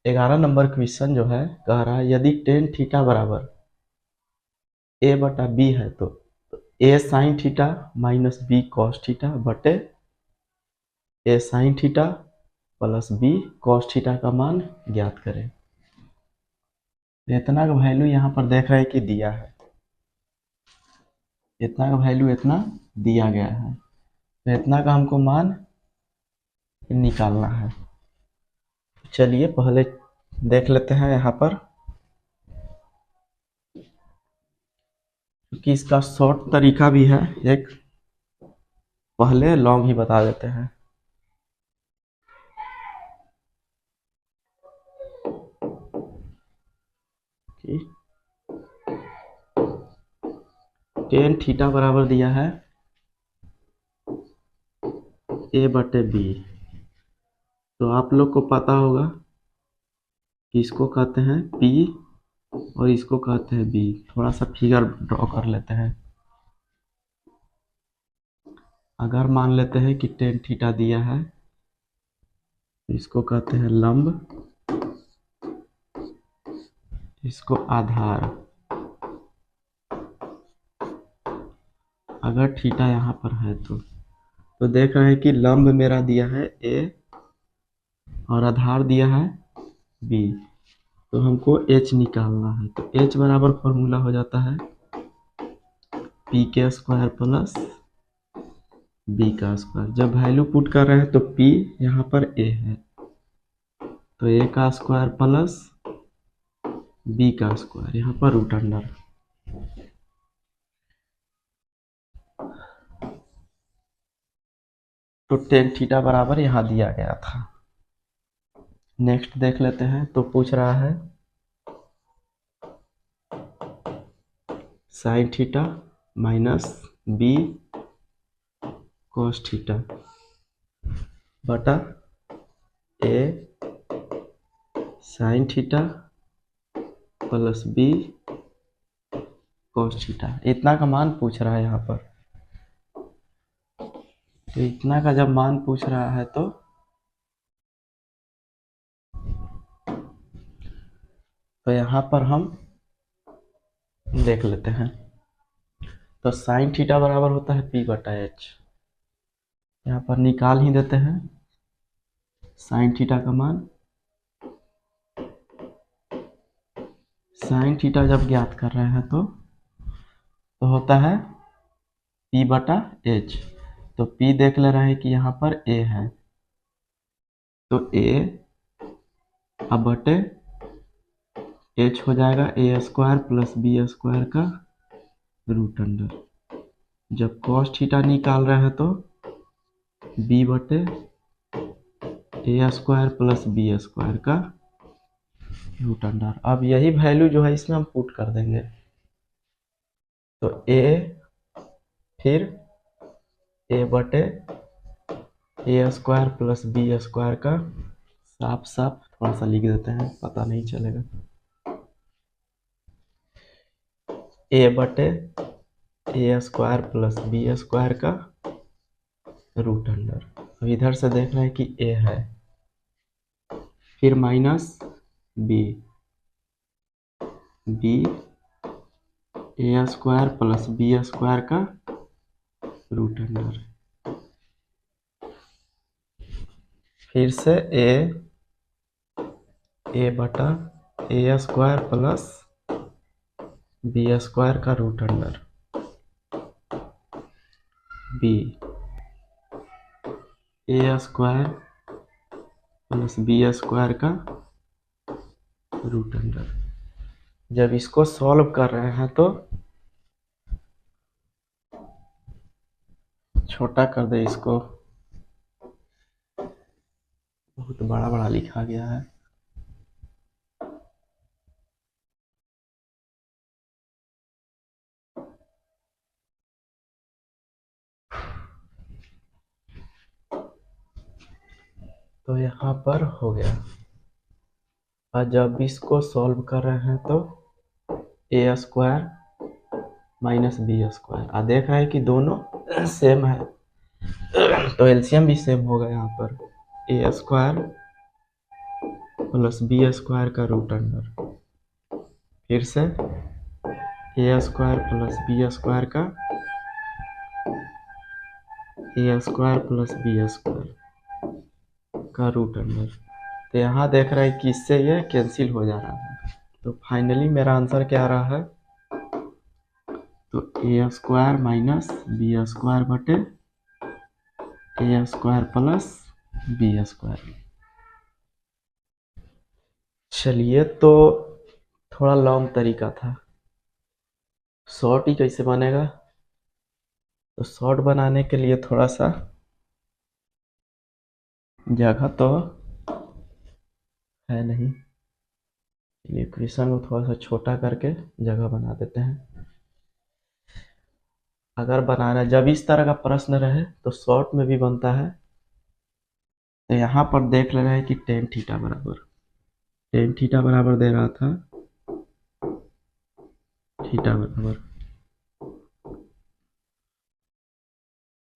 11 number question जो है कह रहा है यदि टेन थीटा बराबर ए बटा बी है तो A sine theta minus B cos theta बटे A sine theta plus B cos theta का मान ज्ञात करें। इतना का वैल्यू यहाँ पर देख रहे हैं कि दिया है, इतना का वैल्यू इतना दिया गया है, तो इतना का हमको मान निकालना है। चलिए पहले देख लेते हैं यहाँ पर, क्योंकि इसका शॉर्ट तरीका भी है एक, पहले लॉन्ग ही बता देते हैं। कि टेन थीटा बराबर दिया है ए बटे बी, तो आप लोग को पता होगा कि इसको कहते हैं पी और इसको कहते हैं बी। थोड़ा सा फिगर ड्रॉ कर लेते हैं। अगर मान लेते हैं कि टेन थीटा दिया है, इसको कहते हैं लंब, इसको आधार। अगर थीटा यहाँ पर है तो देख रहे हैं कि लंब मेरा दिया है ए और आधार दिया है बी, तो हमको एच निकालना है। तो एच बराबर फॉर्मूला हो जाता है पी के स्क्वायर प्लस बी का स्क्वायर। जब वैल्यू पुट कर रहे हैं तो पी यहाँ पर ए है, तो ए का स्क्वायर प्लस बी का स्क्वायर, यहाँ पर रूट अंडर। तो टेन थीटा बराबर यहाँ दिया गया था। नेक्स्ट देख लेते हैं, तो पूछ रहा है sine theta minus B cos theta बटा A sine theta plus B cos theta. इतना का मान पूछ रहा है यहाँ पर। तो इतना का जब मान पूछ रहा है तो यहाँ पर हम देख लेते हैं। तो साइन थीटा बराबर होता है पी बटा एच, यहाँ पर निकाल ही देते हैं साइन थीटा का मान। साइन थीटा जब ज्ञात कर रहे हैं तो होता है पी बटा एच। तो पी देख ले रहे हैं कि यहाँ पर ए है, तो ए अब बटे एच हो जाएगा ए स्क्वायर प्लस बी स्क्वायर का रूट अंडर। जब कॉस थीटा निकाल रहे हैं तो बी बटे ए स्क्वायर प्लस बी स्क्वायर का रूट अंडर। अब यही वैल्यू जो है इसमें हम पुट कर देंगे, तो ए फिर ए बटे ए स्क्वायर प्लस बी स्क्वायर का, साफ साफ थोड़ा सा लिख देते हैं पता नहीं चलेगा, ए बटे ए स्क्वायर प्लस बी स्क्वायर का रूट अंडर। तो इधर से देख रहे हैं कि ए है, फिर माइनस बी, बी ए स्क्वायर प्लस बी स्क्वायर का रूट अंडर, फिर से ए बटा ए स्क्वायर प्लस बी स्क्वायर का रूट अंडर, बी ए स्क्वायर प्लस बी स्क्वायर का रूट अंडर। जब इसको सॉल्व कर रहे हैं तो छोटा कर दे इसको, बहुत बड़ा बड़ा लिखा गया है। तो यहाँ पर हो गया। और जब इसको सॉल्व कर रहे हैं तो ए स्क्वायर माइनस बी स्क्वायर, और देख रहे हैं कि दोनों सेम है, तो एलसीएम भी सेम होगा। यहाँ पर A square plus B square का रूट अंडर, फिर से A square plus B square plus B square का रूट अंडर। तो यहाँ देख रहे हैं कि इससे ये कैंसिल हो जा रहा है। तो फाइनली मेरा आंसर क्या आ रहा है, तो ए स्क्वायर माइनस बी स्क्वायर बटे ए स्क्वायर प्लस बी स्क्वायर। चलिए, तो थोड़ा लॉन्ग तरीका था, शॉर्ट ही कैसे बनेगा। तो शॉर्ट बनाने के लिए थोड़ा सा जगह तो है नहीं, चलिए क्वेश्चन को थोड़ा सा छोटा करके जगह बना देते हैं। अगर बनाना जब इस तरह का प्रश्न रहे तो शॉर्ट में भी बनता है। तो यहाँ पर देख ले रहे हैं कि टेन थीटा बराबर दे रहा था थीटा बराबर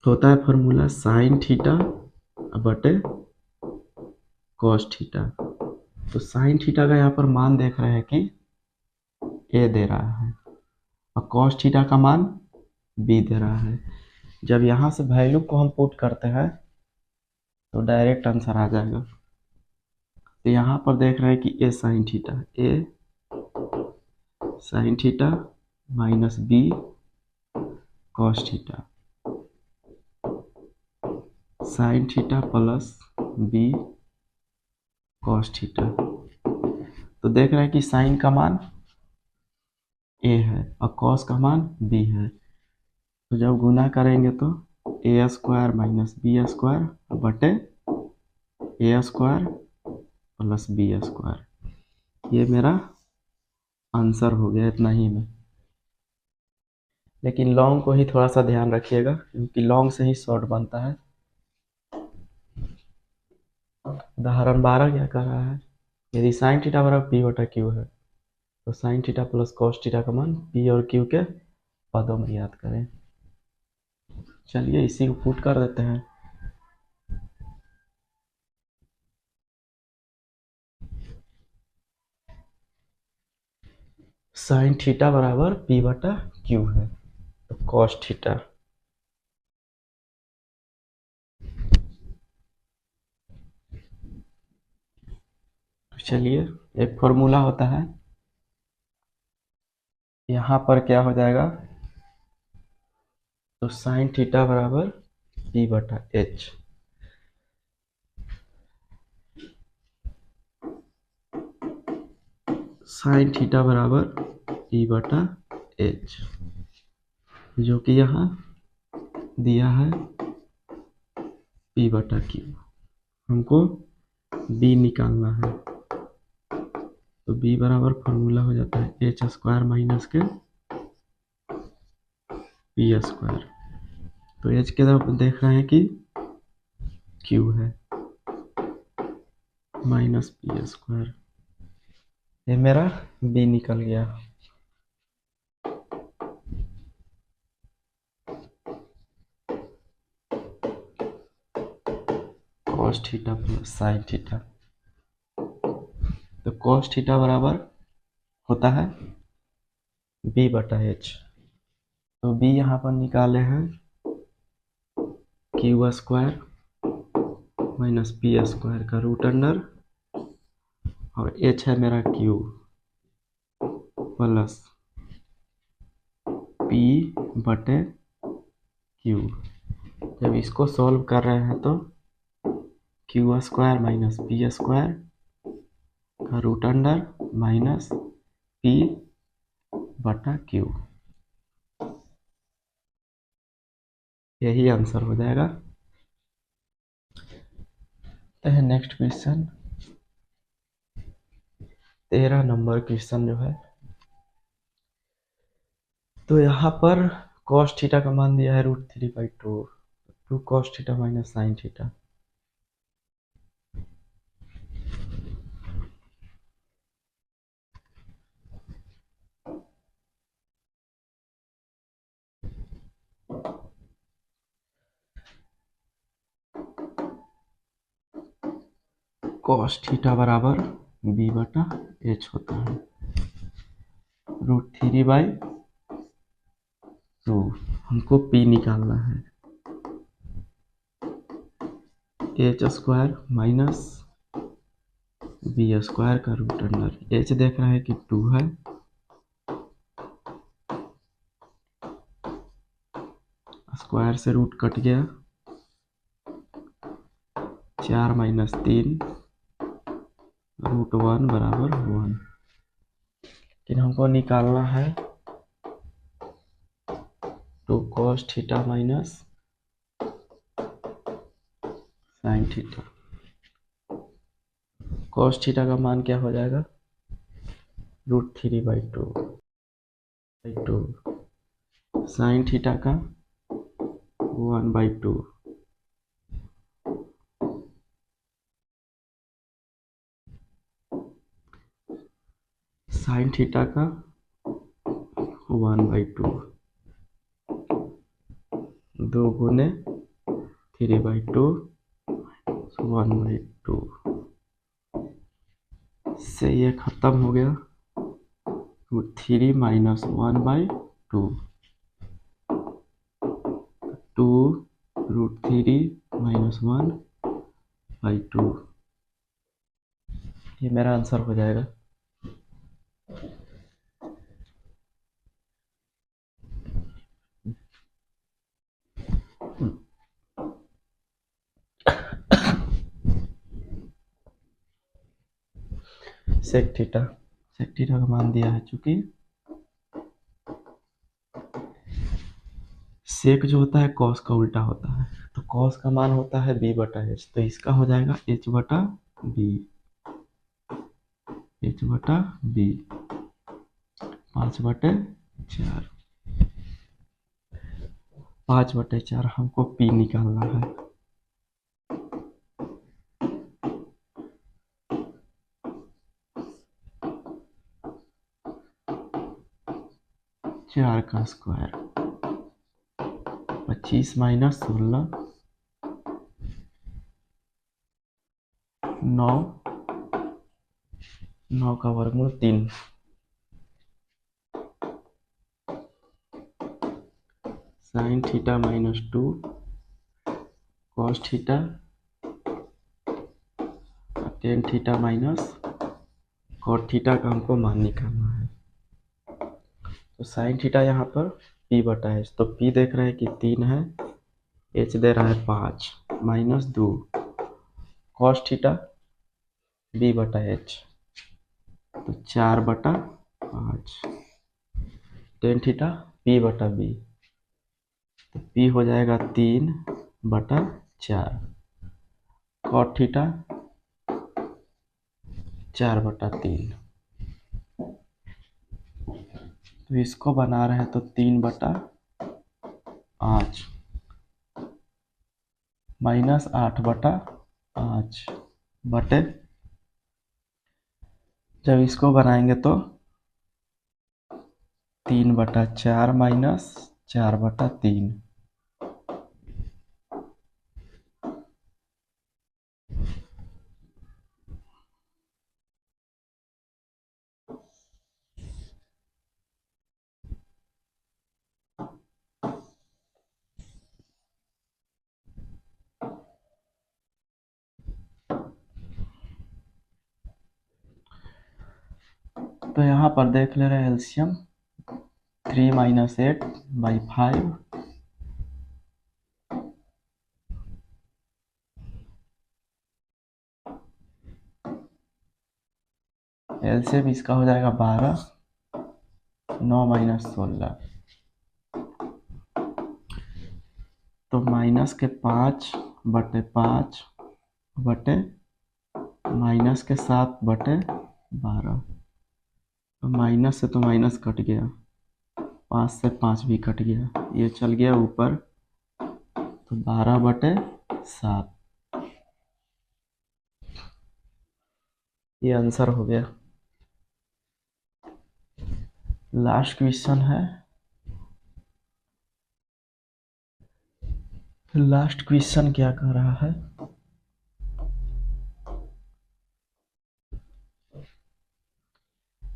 होता है फॉर्मूला साइन थीटा बटे कॉस थीटा। तो साइन थीटा का यहाँ पर मान देख रहे हैं कि ए दे रहा है और कॉस थीटा का मान बी दे रहा है। जब यहाँ से वैल्यू को हम पुट करते हैं तो डायरेक्ट आंसर आ जाएगा। तो यहाँ पर देख रहे हैं कि A sine theta minus B cos theta, sine theta plus B cos theta. तो देख रहे हैं कि साइन का मान ए है और कॉस का मान बी है। तो जब गुना करेंगे तो ए स्क्वायर माइनस बी स्क्वायर बटे ए स्क्वायर प्लस बी स्क्वायर। ये मेरा आंसर हो गया इतना ही में। लेकिन लॉन्ग को ही थोड़ा सा ध्यान रखिएगा क्योंकि लॉन्ग से ही शॉर्ट बनता है। उदाहरण 12 क्या कर रहा है, यदि साइन थीटा बराबर पी बटा क्यू है तो sign theta plus cos theta का मान पी और क्यू के पदों में याद करें। चलिए इसी को पुट कर देते हैं। साइन थीटा बराबर पी बटा क्यू है तो कॉस थीटा, चलिए एक फॉर्मूला होता है, यहाँ पर क्या हो जाएगा, तो साइन थीटा बराबर पी बटा एच। साइन थीटा बराबर पी बटा एच, जो कि यहाँ दिया है पी बटा क्यू। हमको बी निकालना है तो बी बराबर फॉर्मूला हो जाता है एच स्क्वायर माइनस के पी स्क्वायर। तो एच के तरफ देख रहे हैं कि क्यू है माइनस पी स्क्वायर, ये मेरा बी निकल गया। Cos theta plus sine theta, तो कॉस थीटा बराबर होता है बी बटा एच। तो बी यहाँ पर निकाले हैं Q square minus P square का रूट अंडर और एच है मेरा क्यू प्लस पी बटे क्यू। जब इसको सॉल्व कर रहे हैं तो Q square minus P square का रूट अंडर माइनस पी बटा क्यू, यही आंसर हो जाएगा। तो है नेक्स्ट क्वेश्चन 13 नंबर क्वेश्चन जो है, तो यहाँ पर cos थीटा का मान दिया है √3/2, 2 cos theta minus sine theta. cos theta बराबर बी बटा एच होता है। √3/2 हमको पी निकालना है। H square minus B square का रूट अंडर एच देख रहे हैं कि 2 है, स्क्वायर से रूट कट गया, 4 - 3 √1 बराबर 1। लेकिन हमको निकालना है 2 cos theta minus sine theta. cos theta का मान क्या हो जाएगा? √3/2 साइन थीटा का 1/2 साइन थीटा का 1/2 2 गुने 3/2 1/2 से ये खत्म हो गया। √3 - 1/2 2 √3 - 1/2 ये मेरा आंसर हो जाएगा। सेक थीटा का मान दिया है, चूंकि सेक जो होता है कॉस का उल्टा होता है, तो कॉस का मान होता है b बटा एच, तो इसका हो जाएगा h बटा b, h बटा b 5/4 5/4 हमको p निकालना है। चार का स्क्वायर 25 - 16 9 9 का वर्गमूल 3 sine theta -2 cos theta tan theta minus cot theta का हमको मान निकालना है। तो साइन थीटा यहाँ पर p बटा एच, तो p देख रहे हैं कि 3 है, h दे रहा है 5 -2 कॉस थीटा b बटा एच, तो 4/5 टेन थीटा p बटा b, तो p हो जाएगा 3/4 कॉट थीटा 4/3। तो इसको बना रहे हैं तो 3/5 -8/5 बटे, जब इसको बनाएंगे तो 3/4 माइनस 4/3 तो यहाँ पर देख ले रहे हैं एलसीएम 3 - 8/5 एलसीएम इसका हो जाएगा 12 9 - 16, तो -5/5 बटे -7/12, तो माइनस से तो माइनस कट गया, 5 से 5 भी कट गया, ये चल गया ऊपर, तो 12/7 ये आंसर हो गया। लास्ट क्वेश्चन है, लास्ट क्वेश्चन क्या कह रहा है?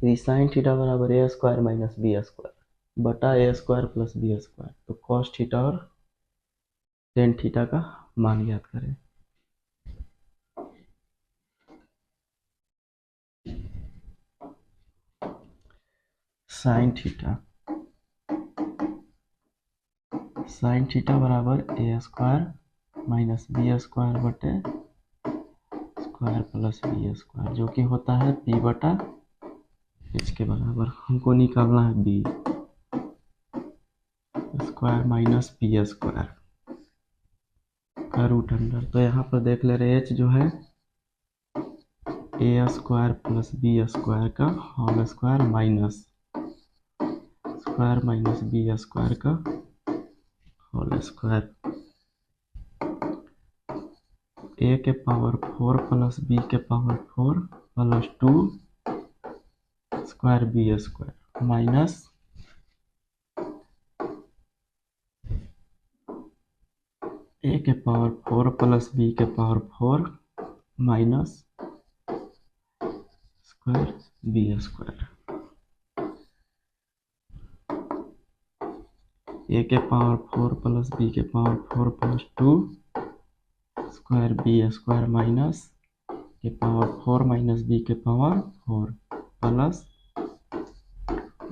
यदि साइन थीटा बराबर ए स्क्वायर माइनस बी स्क्वायर बटा ए स्क्वायर प्लस बी स्क्वायर, तो कॉस थीटा और टेन थीटा का मान ज्ञात करें। साइन थीटा बराबर ए स्क्वायर माइनस बी स्क्वायर बटे स्क्वायर प्लस बी स्क्वायर, जो कि होता है पी बटा एच के बराबर। हमको निकालना है B square minus P square का रूट अंडर। तो यहाँ पर देख ले रहे एच जो है A square plus B square का whole square minus square minus B square का होल स्क्वायर, ए के पावर 4 प्लस बी के power 4 plus 2 square B square minus A के पावर 4 प्लस बी के power 4 minus square B square, A के power 4 plus B के power 4 plus 2 square B square minus के power 4 minus B के power 4 plus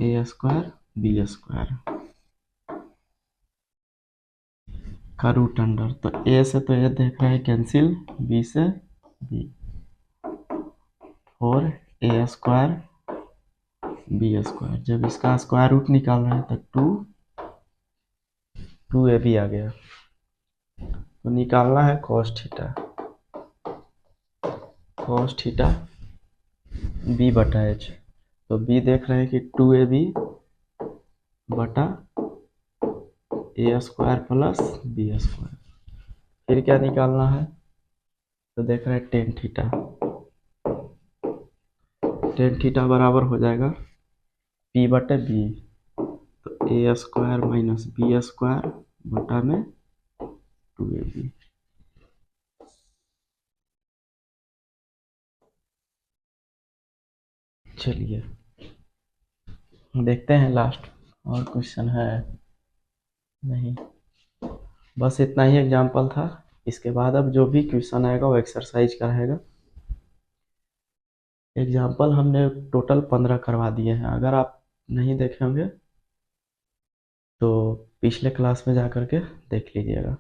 A square B square का root under. तो A से तो ए देख रहे हैं कैंसिल, बी से B, 4 A square B square. जब इसका स्क्वायर रूट निकाल रहे हैं तो 2 ए बी आ गया। तो निकालना है कॉस थीटा बी बटा एच। तो बी देख रहे हैं कि 2ab बटा ए स्क्वायर प्लस बी स्क्वायर। फिर क्या निकालना है, तो देख रहे हैं टेन थीटा बराबर हो जाएगा पी बटे बी, तो ए स्क्वायर माइनस बी स्क्वायर बटा में 2ab। चलिए देखते हैं लास्ट और क्वेश्चन है नहीं, बस इतना ही एग्जाम्पल था। इसके बाद अब जो भी क्वेश्चन आएगा वो एक्सरसाइज का रहेगा। एग्जाम्पल हमने टोटल 15 करवा दिए हैं। अगर आप नहीं देखे होंगे तो पिछले क्लास में जा करके देख लीजिएगा।